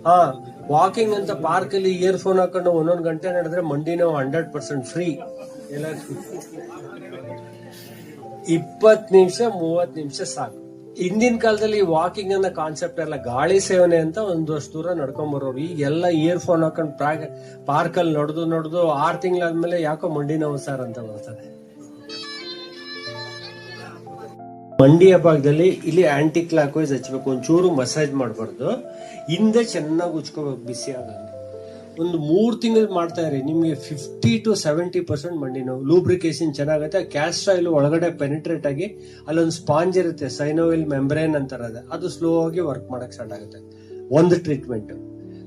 ಹಾ, ವಾಕಿಂಗ್ ಅಂತ ಪಾರ್ಕ್ ಅಲ್ಲಿ ಇಯರ್ ಫೋನ್ ಹಾಕೊಂಡು ಒಂದೊಂದು ಗಂಟೆ ನಡೆದ್ರೆ ಮಂಡಿ ನೋವು 100% ಫ್ರೀ. 20 ನಿಮಿಷ 30 ನಿಮಿಷ ಸಾಕು. ಹಿಂದಿನ ಕಾಲದಲ್ಲಿ ವಾಕಿಂಗ್ ಅನ್ನೋ ಕಾನ್ಸೆಪ್ಟ್ ಎಲ್ಲ ಗಾಳಿ ಸೇವನೆ ಅಂತ ಒಂದಷ್ಟು ದೂರ ನಡ್ಕೊಂಡ್ ಬರೋರು. ಈಗೆಲ್ಲ ಇಯರ್ ಫೋನ್ ಹಾಕೊಂಡು ಪಾರ್ಕ್ ಅಲ್ಲಿ ನಡೆದು 6 ತಿಂಗಳಾದ್ಮೇಲೆ ಯಾಕೋ ಮಂಡಿ ನೋವು ಸರ್ ಅಂತ ಬರ್ತಾರೆ. ಮಂಡಿಯ ಭಾಗದಲ್ಲಿ ಇಲ್ಲಿ ಆಂಟಿ ಕ್ಲಾಕ್ ವೈಸ್ ಹಚ್ಬೇಕು, ಒಂಚೂರು ಮಸಾಜ್ ಮಾಡಬಾರ್ದು, ಹಿಂದೆ ಚೆನ್ನಾಗಿ ಉಚ್ಕೋಬೇಕು ಬಿಸಿ ಆಗಂಗೆ. ಒಂದು 3 ತಿಂಗಳು ಮಾಡ್ತಾ ಇರಿ, ನಿಮ್ಗೆ 50 to 70% ಮಂಡಿ ನೋವು. ಲೂಬ್ರಿಕೇಶನ್ ಚೆನ್ನಾಗುತ್ತೆ. ಕ್ಯಾಸ್ಟರ್ ಆಯಿಲ್ ಒಳಗಡೆ ಪೆನಿಟ್ರೇಟ್ ಆಗಿ ಅಲ್ಲೊಂದು ಸ್ಪಾಂಜ್ ಇರುತ್ತೆ, ಸೈನೋವಿಲ್ ಮೆಂಬ್ರೇನ್ ಅಂತಾರೆ, ಅದು ಸ್ಲೋ ಆಗಿ ವರ್ಕ್ ಮಾಡಕ್ ಸ್ಟಾರ್ಟ್ ಆಗುತ್ತೆ. ಒಂದು ಟ್ರೀಟ್ಮೆಂಟ್.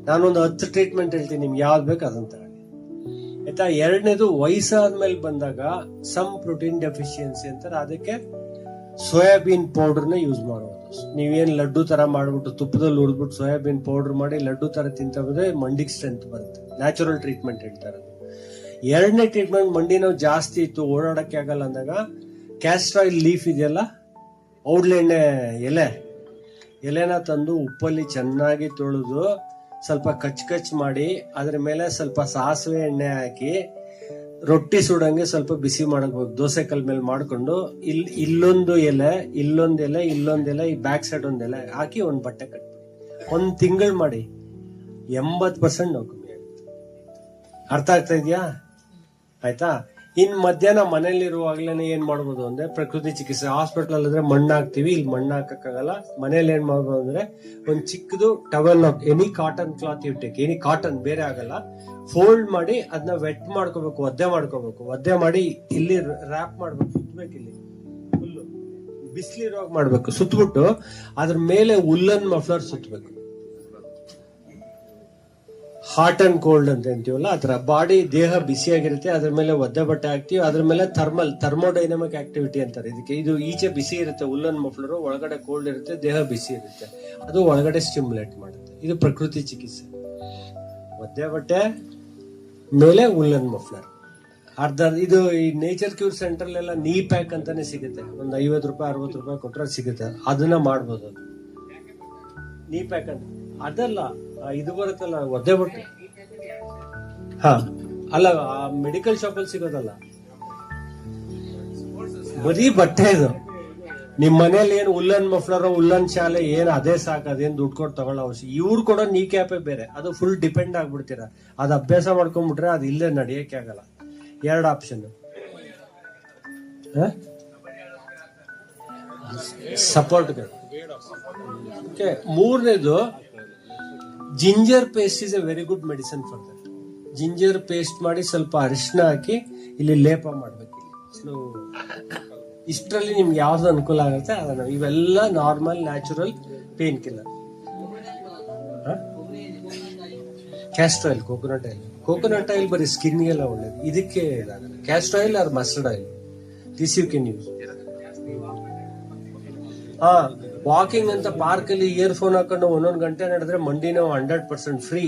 ನಾನೊಂದು 10 ಟ್ರೀಟ್ಮೆಂಟ್ ಹೇಳ್ತೀನಿ, ನಿಮ್ಗೆ ಯಾವ್ದು ಬೇಕು ಅದನ್ನ ತಗೊಳ್ಳಿ ಆಯ್ತಾ. ಎರಡನೇದು, ವಯಸ್ಸಾದ್ಮೇಲೆ ಬಂದಾಗ ಸಮ್ ಪ್ರೋಟೀನ್ ಡೆಫಿಷಿಯನ್ಸಿ ಅಂತಾರೆ, ಅದಕ್ಕೆ ಸೋಯಾಬೀನ್ ಪೌಡರ್ನ ಯೂಸ್ ಮಾಡೋದು. ನೀವೇನ್ ಲಡ್ಡು ತರ ಮಾಡ್ಬಿಟ್ಟು ತುಪ್ಪದಲ್ಲಿ ಹುರಿದ್ಬಿಟ್ಟು ಸೋಯಾಬೀನ್ ಪೌಡರ್ ಮಾಡಿ ಲಡ್ಡು ತರ ತಿಂತ ಹೋದ್ರೆ ಮಂಡಿಗೆ ಸ್ಟ್ರೆಂತ್ ಬರುತ್ತೆ. ನ್ಯಾಚುರಲ್ ಟ್ರೀಟ್ಮೆಂಟ್ ಹೇಳ್ತಾರೆ. ಎರಡನೇ ಟ್ರೀಟ್ಮೆಂಟ್, ಮಂಡಿ ನೋವು ಜಾಸ್ತಿ ಇತ್ತು, ಓಡಾಡಕ್ಕೆ ಆಗಲ್ಲ ಅಂದಾಗ ಕ್ಯಾಸ್ಟರ್ ಆಯಿಲ್ ಲೀಫ್ ಇದೆಯಲ್ಲ, ಔಡ್ಲೆಣ್ಣೆ ಎಲೆನ ತಂದು ಉಪ್ಪಲ್ಲಿ ಚೆನ್ನಾಗಿ ತೊಳೆದು ಸ್ವಲ್ಪ ಕಚ್ ಮಾಡಿ ಅದ್ರ ಮೇಲೆ ಸ್ವಲ್ಪ ಸಾಸಿವೆ ಎಣ್ಣೆ ಹಾಕಿ ರೊಟ್ಟಿ ಸುಡಂಗೆ ಸ್ವಲ್ಪ ಬಿಸಿ ಮಾಡಬೇಕು. ದೋಸೆ ಕಲ್ ಮೇಲೆ ಮಾಡ್ಕೊಂಡು ಇಲ್ಲೊಂದು ಎಲೆ ಈ ಬ್ಯಾಕ್ ಸೈಡ್ ಒಂದ್ ಎಲೆ ಹಾಕಿ ಒಂದ್ ಬಟ್ಟೆ ಕಟ್ಬಿಡಿ. 1 ತಿಂಗಳು ಮಾಡಿ, 80% ನೋವು ಕಮ್ಮಿ ಆಗುತ್ತೆ. ಅರ್ಥ ಆಗ್ತಾ ಇದೆಯಾ? ಆಯ್ತಾ. ಇನ್ ಮಧ್ಯಾಹ್ನ ಮನೇಲಿರುವಾಗ್ಲೇನೆ ಏನ್ ಮಾಡ್ಬೋದು ಅಂದ್ರೆ ಪ್ರಕೃತಿ ಚಿಕಿತ್ಸೆ. ಹಾಸ್ಪಿಟಲ್ ಆದ್ರೆ ಮಣ್ಣು ಹಾಕ್ತಿವಿ, ಇಲ್ಲಿ ಮಣ್ಣು ಹಾಕಕ್ಕಾಗಲ್ಲ. ಮನೇಲಿ ಏನ್ ಮಾಡ್ಬೋದು ಅಂದ್ರೆ ಒಂದ್ ಚಿಕ್ಕದು towel, any cotton cloth you take, any cotton, ಬೇರೆ ಆಗಲ್ಲ, ಫೋಲ್ಡ್ ಮಾಡಿ ಅದನ್ನ ವೆಟ್ ಮಾಡ್ಕೋಬೇಕು, ಒದ್ದೆ ಮಾಡಿ ಇಲ್ಲಿ ರ್ಯಾಪ್ ಮಾಡ್ಬೇಕು, ಸುತ್ತಬೇಕು, ಇಲ್ಲಿ ಫುಲ್ಲು ಬಿಸಿಲಿರುವಾಗ ಮಾಡ್ಬೇಕು, ಸುತ್ತಬಿಟ್ಟು ಅದ್ರ ಮೇಲೆ ಉಲ್ಲನ್ ಮಫ್ಲರ್ ಸುತ್ತಬೇಕು. ಹಾಟ್ ಅಂಡ್ ಕೋಲ್ಡ್ ಅಂತ ಅಂತೀವಲ್ಲ, ಅದ್ರ ಬಾಡಿ ದೇಹ ಬಿಸಿಯಾಗಿರುತ್ತೆ, ಅದ್ರ ಮೇಲೆ ಒದ್ದೆ ಬಟ್ಟೆ ಹಾಕ್ತಿವಿ, ಅದ್ರ ಮೇಲೆ ಥರ್ಮೋಡೈನಮಿಕ್ ಆಕ್ಟಿವಿಟಿ ಅಂತಾರೆ ಇದಕ್ಕೆ. ಇದು ಈಚೆ ಬಿಸಿ ಇರುತ್ತೆ ಉಲ್ಲನ್ ಮಫ್ಲರ್, ಒಳಗಡೆ ಕೋಲ್ಡ್ ಇರುತ್ತೆ, ದೇಹ ಬಿಸಿ ಇರುತ್ತೆ, ಅದು ಒಳಗಡೆ ಸ್ಟಿಮ್ಯುಲೇಟ್ ಮಾಡುತ್ತೆ. ಇದು ಪ್ರಕೃತಿ ಚಿಕಿತ್ಸೆ. ಒದ್ದೆ ಬಟ್ಟೆ ಮೇಲೆ ಉಲ್ಲನ್ ಮಫ್ಲರ್. ಇದು ಈ ನೇಚರ್ ಕ್ಯೂರ್ ಸೆಂಟರ್ ಎಲ್ಲ ನೀ ಪ್ಯಾಕ್ ಅಂತಾನೆ ಸಿಗುತ್ತೆ, ಒಂದು 50 ರೂಪಾಯಿ 60 ರೂಪಾಯಿ ಕೊಟ್ರೆ ಸಿಗುತ್ತೆ, ಅದನ್ನ ಮಾಡ್ಬೋದು. ಅದು ನೀ ಪ್ಯಾಕ್ ಅಂತ ಅದಲ್ಲ, ಇದು ಬರುತ್ತಲ್ಲ ಒದ್ದೆ ಬಟ್ಟೆ. ಹಾ ಅಲ್ಲ, ಮೆಡಿಕಲ್ ಶಾಪ್ ಅಲ್ಲಿ ಸಿಗೋದಲ್ಲ, ಬರೀ ಬಟ್ಟೆ ಇದು. ನಿಮ್ ಮನೇಲಿ ಏನ್ ಉಲ್ಲನ್ ಮಫ್ಲರ್ ಉಲ್ಲನ್ ಶಾಲೆ ಏನ್ ಅದೇ ಸಾಕು, ಅದೇನ್ ದುಡ್ಡು ಕೊಟ್ಟು ತಗೊಳ್ಳೋ ಅವಶ್ಯ. ಇವ್ರು ಕೊಡೋ ನೀ ಕ್ಯಾಪೇ ಬೇರೆ, ಅದು ಫುಲ್ ಡಿಪೆಂಡ್ ಆಗ್ಬಿಡ್ತೀರಾ. ಅದು ಅಭ್ಯಾಸ ಮಾಡ್ಕೊಂಡ್ಬಿಟ್ರೆ ಅದು ಇಲ್ಲೇ ನಡೆಯಕ್ಕೆ ಆಗಲ್ಲ. 2 ಆಪ್ಷನ್, ಸಪೋರ್ಟ್. ಮೂರನೇದು, ginger paste is A very good medicine for that. Ginger paste ಮಾಡಿ ಸ್ವಲ್ಪ ಅರಿಶಿನ ಹಾಕಿ ಇಲ್ಲಿ ಲೇಪ ಮಾಡ್ಬೇಕು. ಇಷ್ಟರಲ್ಲಿ ನಿಮ್ಗೆ ಯಾವ್ದು ಅನುಕೂಲ ಆಗುತ್ತೆ ಅದನ್ನ. ಇವೆಲ್ಲ normal natural painkiller. Castor oil, coconut oil ಬರೀ ಸ್ಕಿನ್ಗೆಲ್ಲ ಒಳ್ಳೇದು, ಇದಕ್ಕೆ ಇದಾಗಲ್ಲ. Castor oil or mustard oil, this you can use. ಹಾ, ವಾಕಿಂಗ್ ಅಂತ ಪಾರ್ಕ್ ಅಲ್ಲಿ ಇಯರ್ ಫೋನ್ ಹಾಕೊಂಡು ಒಂದೊಂದು ಗಂಟೆ ನಡೆದ್ರೆ ಮಂಡಿ ನೋವು 100% ಫ್ರೀ.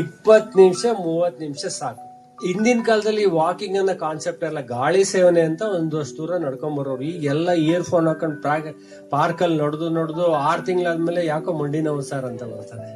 20 ನಿಮಿಷ 30 ನಿಮಿಷ ಸಾಕು. ಹಿಂದಿನ ಕಾಲದಲ್ಲಿ ವಾಕಿಂಗ್ ಅನ್ನೋ ಕಾನ್ಸೆಪ್ಟ್ ಎಲ್ಲ ಗಾಳಿ ಸೇವನೆ ಅಂತ ಒಂದಷ್ಟು ದೂರ ನಡ್ಕೊಂಡ್ ಬರೋರು. ಈಗೆಲ್ಲ ಇಯರ್ ಫೋನ್ ಹಾಕೊಂಡು ಪಾರ್ಕ್ ಅಲ್ಲಿ ನಡೆದು 6 ತಿಂಗಳಾದ್ಮೇಲೆ ಯಾಕೋ ಮಂಡಿ ನೋವು ಸರ್ ಅಂತ ಬರ್ತಾರೆ.